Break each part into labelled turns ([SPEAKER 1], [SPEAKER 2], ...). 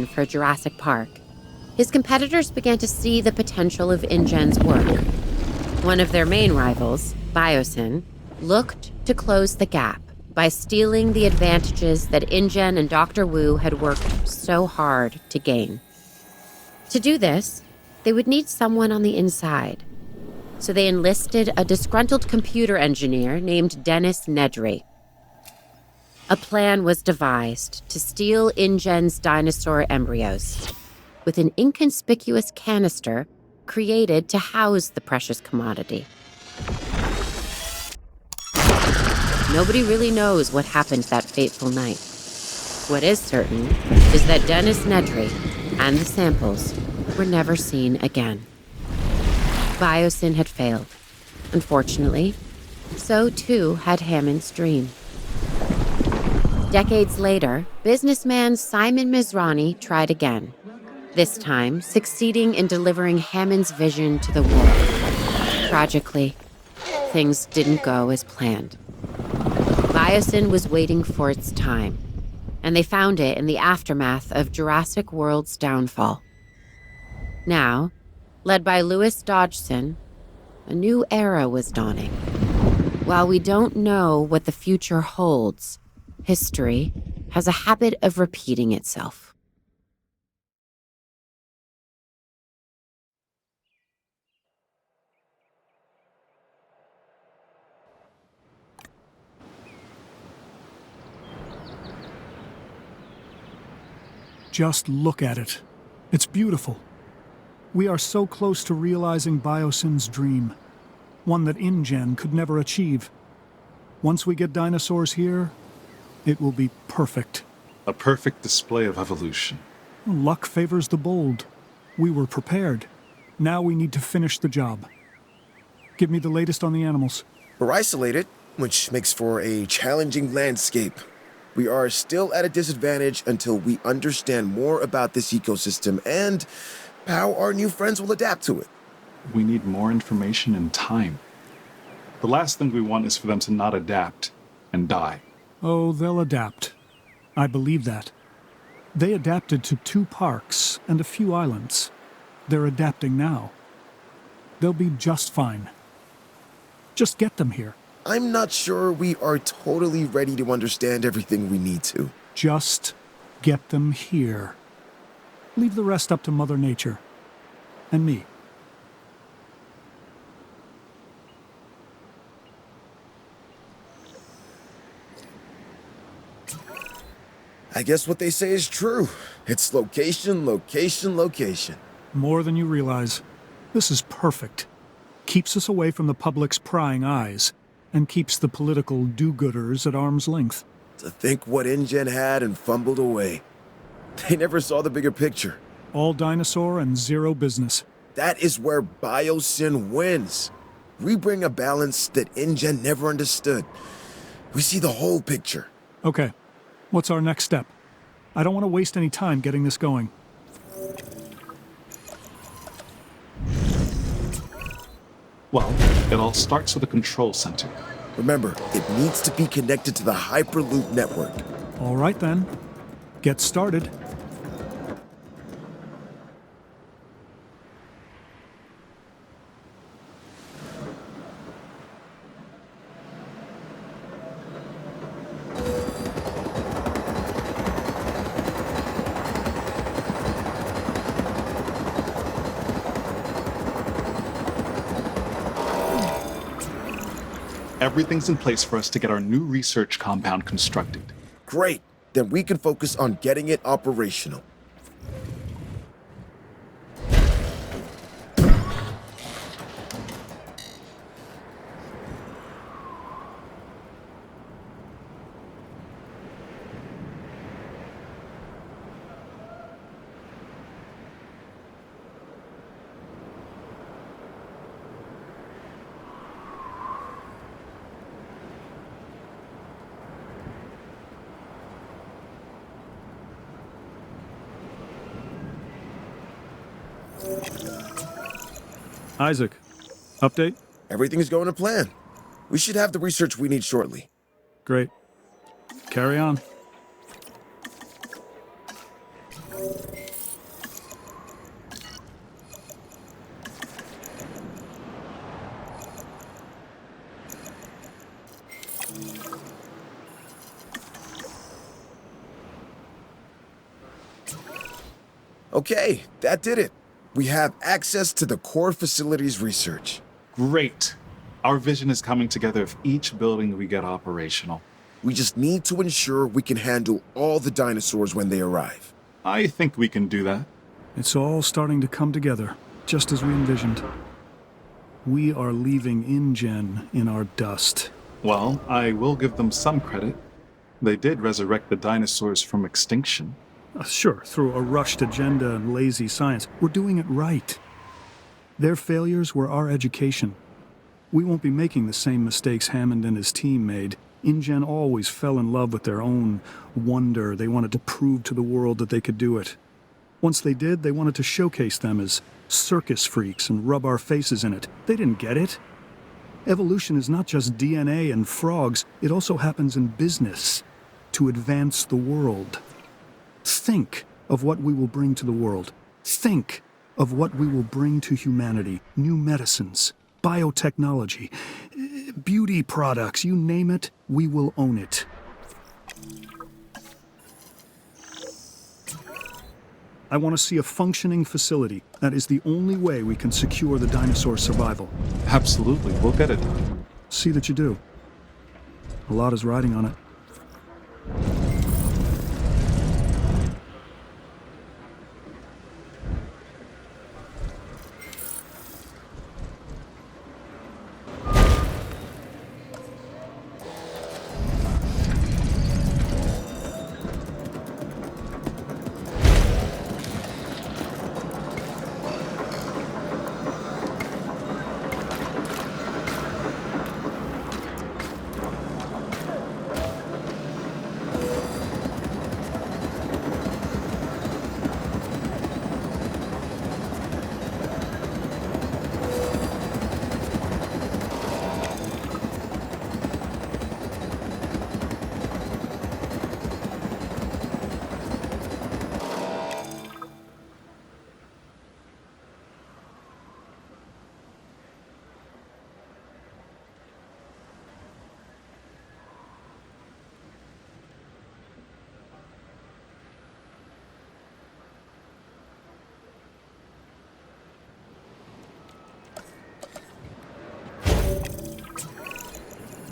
[SPEAKER 1] for Jurassic Park, his competitors began to see the potential of InGen's work. One of their main rivals, Biosyn, looked to close the gap by stealing the advantages that InGen and Dr. Wu had worked so hard to gain. To do this, they would need someone on the inside. So they enlisted a disgruntled computer engineer named Dennis Nedry. A plan was devised to steal InGen's dinosaur embryos with an inconspicuous canister created to house the precious commodity. Nobody really knows what happened that fateful night. What is certain is that Dennis Nedry and the samples were never seen again. Biosyn had failed. Unfortunately, so too had Hammond's dream. Decades later, businessman Simon Mizrahi tried again, this time succeeding in delivering Hammond's vision to the world. Tragically, things didn't go as planned. Biosyn was waiting for its time, and they found it in the aftermath of Jurassic World's downfall. Now, led by Louis Dodgson, a new era was dawning. While we don't know what the future holds, history has a habit of repeating itself.
[SPEAKER 2] Just look at it. It's beautiful. We are so close to realizing Biosyn's dream, one that InGen could never achieve. Once we get dinosaurs here, it will be perfect.
[SPEAKER 3] A perfect display of evolution.
[SPEAKER 2] Luck favors the bold. We were prepared. Now we need to finish the job. Give me the latest on the animals.
[SPEAKER 4] We're isolated, which makes for a challenging landscape. We are still at a disadvantage until we understand more about this ecosystem and how our new friends will adapt to it.
[SPEAKER 3] We need more information and time. The last thing we want is for them to not adapt and die.
[SPEAKER 2] Oh, they'll adapt. I believe that. They adapted to 2 parks and a few islands. They're adapting now. They'll be just fine. Just get them here.
[SPEAKER 4] I'm not sure we are totally ready to understand everything we need to.
[SPEAKER 2] Just get them here. Leave the rest up to Mother Nature. And me.
[SPEAKER 4] I guess what they say is true. It's location, location, location.
[SPEAKER 2] More than you realize. This is perfect. Keeps us away from the public's prying eyes, and keeps the political do-gooders at arm's length.
[SPEAKER 4] To think what InGen had and fumbled away. They never saw the bigger picture.
[SPEAKER 2] All dinosaur and zero business.
[SPEAKER 4] That is where Biosyn wins. We bring a balance that InGen never understood. We see the whole picture.
[SPEAKER 2] Okay, what's our next step? I don't want to waste any time getting this going.
[SPEAKER 3] Well, it all starts with a control center.
[SPEAKER 4] Remember, it needs to be connected to the Hyperloop network.
[SPEAKER 2] All right then, get started.
[SPEAKER 3] Everything's in place for us to get our new research compound constructed.
[SPEAKER 4] Great. Then we can focus on getting it operational.
[SPEAKER 2] Isaac, update?
[SPEAKER 4] Everything's going to plan. We should have the research we need shortly.
[SPEAKER 2] Great. Carry on.
[SPEAKER 4] Okay, that did it. We have access to the core facilities research.
[SPEAKER 3] Great. Our vision is coming together if each building we get operational.
[SPEAKER 4] We just need to ensure we can handle all the dinosaurs when they arrive.
[SPEAKER 3] I think we can do that.
[SPEAKER 2] It's all starting to come together, just as we envisioned. We are leaving InGen in our dust.
[SPEAKER 3] Well, I will give them some credit. They did resurrect the dinosaurs from extinction.
[SPEAKER 2] Sure, through a rushed agenda and lazy science. We're doing it right. Their failures were our education. We won't be making the same mistakes Hammond and his team made. InGen always fell in love with their own wonder. They wanted to prove to the world that they could do it. Once they did, they wanted to showcase them as circus freaks and rub our faces in it. They didn't get it. Evolution is not just DNA and frogs. It also happens in business to advance the world. Think of what we will bring to the world. Think of what we will bring to humanity. New medicines, biotechnology, beauty products, you name it, we will own it. I want to see a functioning facility. That is the only way we can secure the dinosaur survival.
[SPEAKER 3] Absolutely, we'll get it.
[SPEAKER 2] See that you do. A lot is riding on it.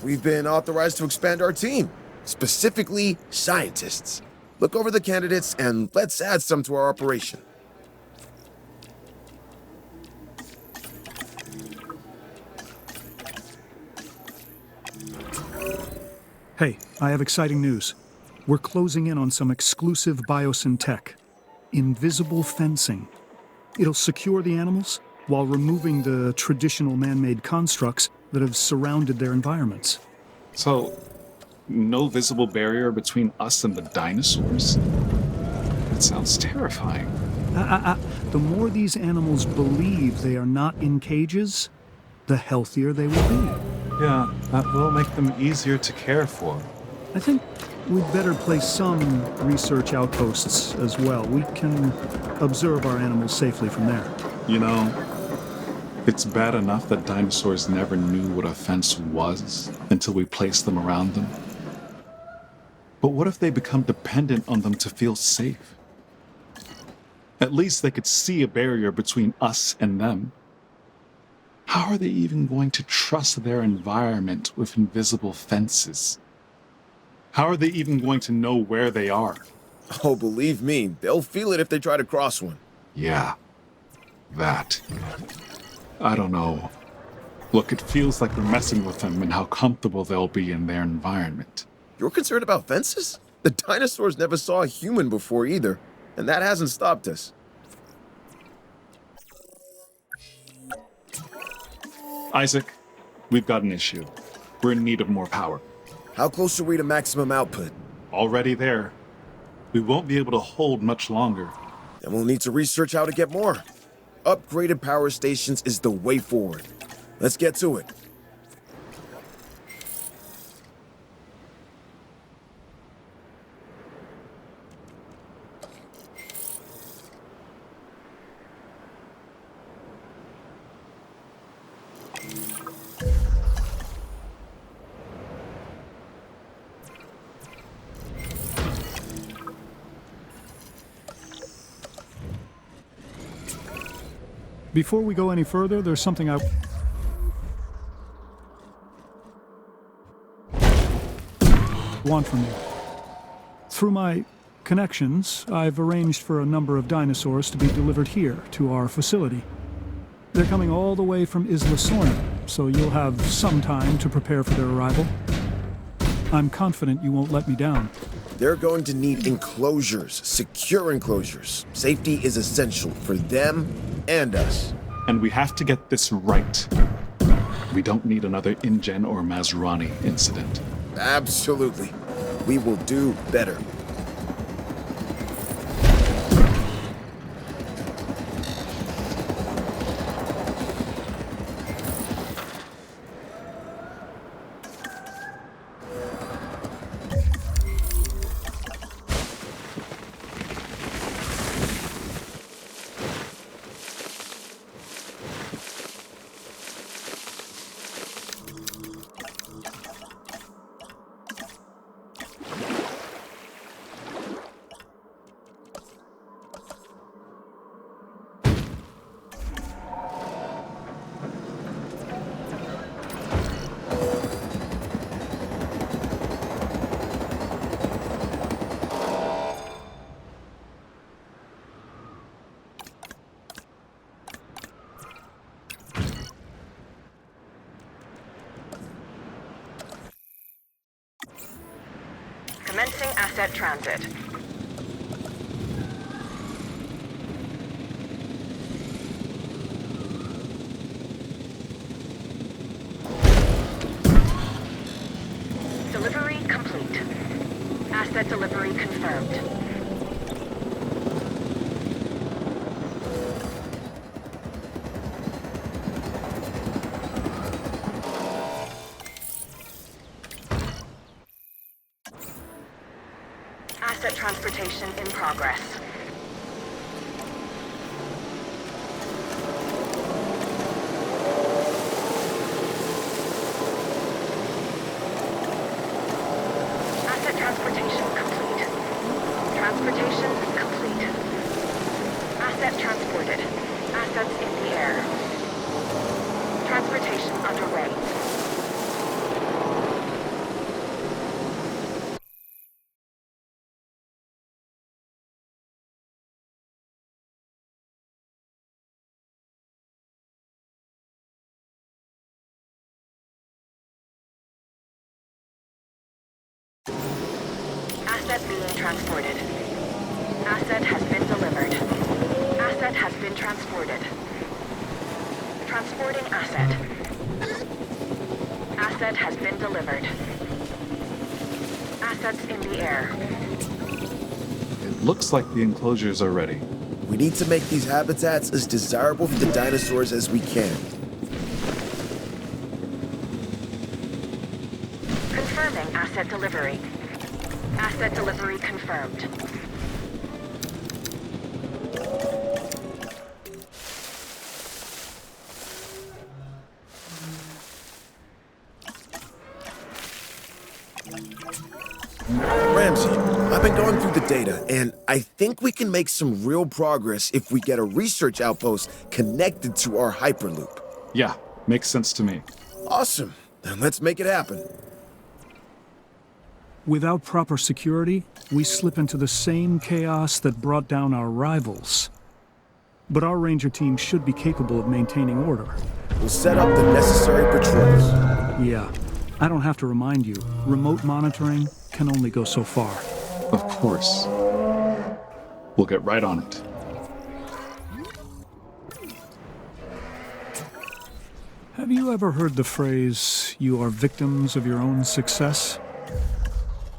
[SPEAKER 4] We've been authorized to expand our team, specifically scientists. Look over the candidates and let's add some to our operation.
[SPEAKER 2] Hey, I have exciting news. We're closing in on some exclusive Biosyn tech. Invisible fencing. It'll secure the animals while removing the traditional man-made constructs that have surrounded their environments.
[SPEAKER 3] So, no visible barrier between us and the dinosaurs? That sounds terrifying.
[SPEAKER 2] The more these animals believe they are not in cages, the healthier they will be.
[SPEAKER 3] Yeah, that will make them easier to care for.
[SPEAKER 2] I think we'd better place some research outposts as well. We can observe our animals safely from there.
[SPEAKER 3] You know, it's bad enough that dinosaurs never knew what a fence was until we placed them around them. But what if they become dependent on them to feel safe? At least they could see a barrier between us and them. How are they even going to trust their environment with invisible fences? How are they even going to know where they are?
[SPEAKER 4] Oh, believe me, they'll feel it if they try to cross one.
[SPEAKER 3] Yeah, that. I don't know. Look, it feels like we're messing with them and how comfortable they'll be in their environment.
[SPEAKER 4] You're concerned about fences? The dinosaurs never saw a human before either, and that hasn't stopped us.
[SPEAKER 3] Isaac, we've got an issue. We're in need of more power.
[SPEAKER 4] How close are we to maximum output?
[SPEAKER 3] Already there. We won't be able to hold much longer.
[SPEAKER 4] Then we'll need to research how to get more. Upgraded power stations is the way forward. Let's get to it.
[SPEAKER 2] Before we go any further, there's something I want from you. Through my connections, I've arranged for a number of dinosaurs to be delivered here to our facility. They're coming all the way from Isla Sorna, so you'll have some time to prepare for their arrival. I'm confident you won't let me down.
[SPEAKER 4] They're going to need enclosures, secure enclosures. Safety is essential for them and us.
[SPEAKER 3] And we have to get this right. We don't need another InGen or Mazrani incident.
[SPEAKER 4] Absolutely. We will do better.
[SPEAKER 5] Commencing asset transit. Delivery complete. Asset delivery confirmed. Asset transportation in progress. Asset transportation complete. Transportation complete. Asset transported. Assets in the air. Transportation underway. Asset being transported. Asset has been delivered. Asset has been transported. Transporting asset. Asset has been delivered. Assets in the air.
[SPEAKER 3] It looks like the enclosures are ready.
[SPEAKER 4] We need to make these habitats as desirable for the dinosaurs as we can.
[SPEAKER 5] Confirming asset delivery. Asset delivery confirmed.
[SPEAKER 4] Ramsey, I've been going through the data, and I think we can make some real progress if we get a research outpost connected to our Hyperloop.
[SPEAKER 3] Yeah, makes sense to me.
[SPEAKER 4] Awesome. Then let's make it happen.
[SPEAKER 2] Without proper security, we slip into the same chaos that brought down our rivals. But our ranger team should be capable of maintaining order.
[SPEAKER 4] We'll set up the necessary patrols.
[SPEAKER 2] Yeah, I don't have to remind you, remote monitoring can only go so far.
[SPEAKER 3] Of course. We'll get right on it.
[SPEAKER 2] Have you ever heard the phrase, "You are victims of your own success"?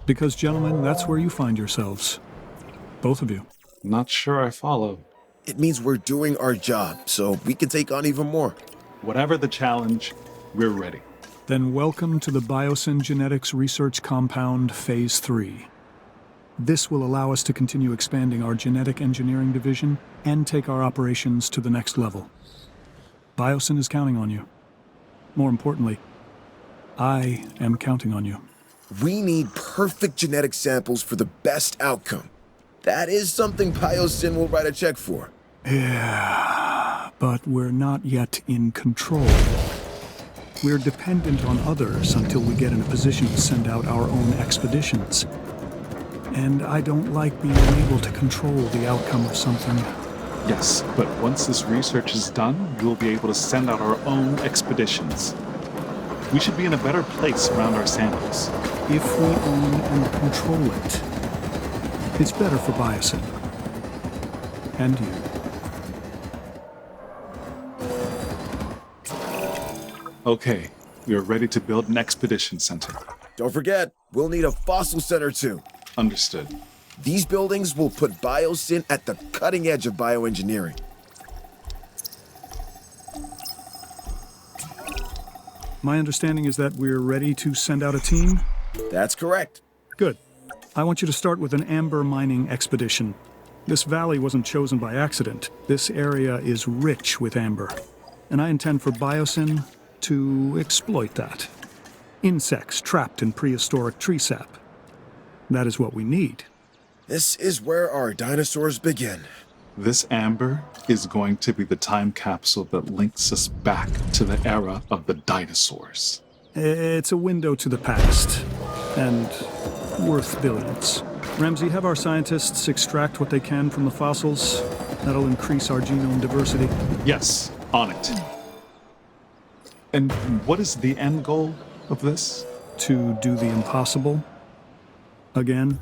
[SPEAKER 2] Because, gentlemen, that's where you find yourselves. Both of you.
[SPEAKER 3] Not sure I follow.
[SPEAKER 4] It means we're doing our job, so we can take on even more.
[SPEAKER 3] Whatever the challenge, we're ready.
[SPEAKER 2] Then welcome to the Biosyn Genetics Research Compound Phase 3. This will allow us to continue expanding our genetic engineering division and take our operations to the next level. Biosyn is counting on you. More importantly, I am counting on you.
[SPEAKER 4] We need perfect genetic samples for the best outcome. That is something Biosyn will write a check for.
[SPEAKER 2] Yeah, but we're not yet in control. We're dependent on others until we get in a position to send out our own expeditions. And I don't like being unable to control the outcome of something.
[SPEAKER 3] Yes, but once this research is done, we'll be able to send out our own expeditions. We should be in a better place around our samples.
[SPEAKER 2] If we own and control it, it's better for Biosyn. And you.
[SPEAKER 3] Okay, we are ready to build an expedition center.
[SPEAKER 4] Don't forget, we'll need a fossil center too.
[SPEAKER 3] Understood.
[SPEAKER 4] These buildings will put Biosyn at the cutting edge of bioengineering.
[SPEAKER 2] My understanding is that we're ready to send out a team?
[SPEAKER 4] That's correct.
[SPEAKER 2] Good. I want you to start with an amber mining expedition. This valley wasn't chosen by accident. This area is rich with amber. And I intend for Biosyn to exploit that. Insects trapped in prehistoric tree sap. That is what we need.
[SPEAKER 4] This is where our dinosaurs begin.
[SPEAKER 3] This amber is going to be the time capsule that links us back to the era of the dinosaurs.
[SPEAKER 2] It's a window to the past, and worth billions. Ramsey, have our scientists extract what they can from the fossils. That'll increase our genome diversity.
[SPEAKER 3] Yes, on it. And what is the end goal of this?
[SPEAKER 2] To do the impossible. Again.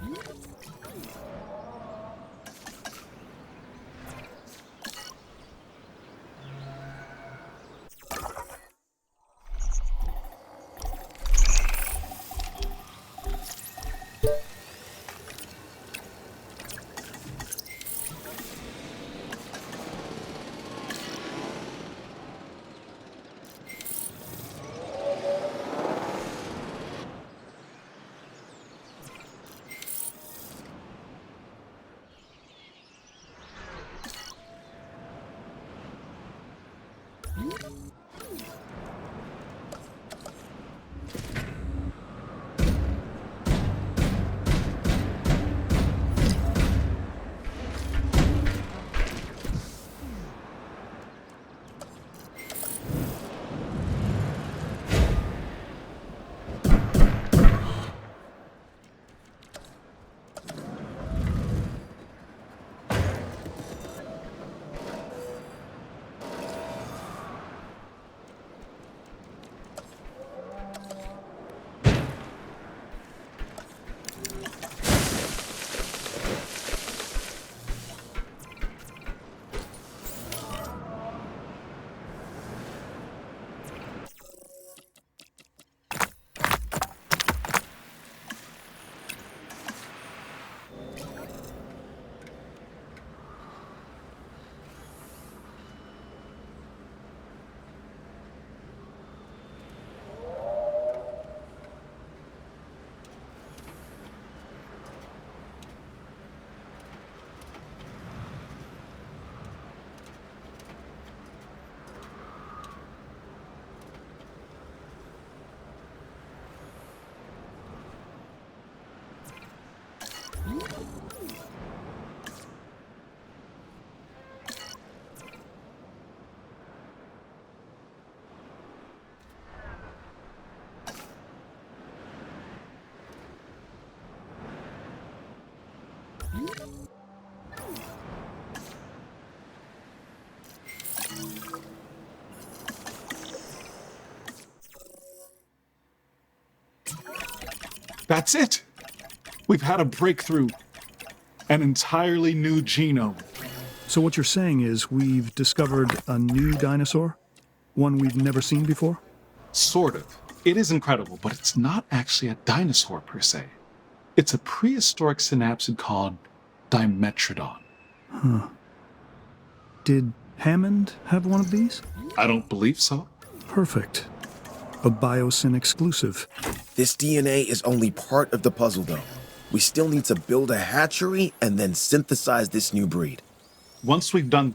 [SPEAKER 3] That's it! We've had a breakthrough. An entirely new genome.
[SPEAKER 2] So what you're saying is we've discovered a new dinosaur? One we've never seen before?
[SPEAKER 3] Sort of. It is incredible, but it's not actually a dinosaur per se. It's a prehistoric synapsid called Dimetrodon.
[SPEAKER 2] Huh. Did Hammond have one of these?
[SPEAKER 3] I don't believe so.
[SPEAKER 2] Perfect. A Biosyn exclusive.
[SPEAKER 4] This DNA is only part of the puzzle, though. We still need to build a hatchery and then synthesize this new breed.
[SPEAKER 3] Once we've done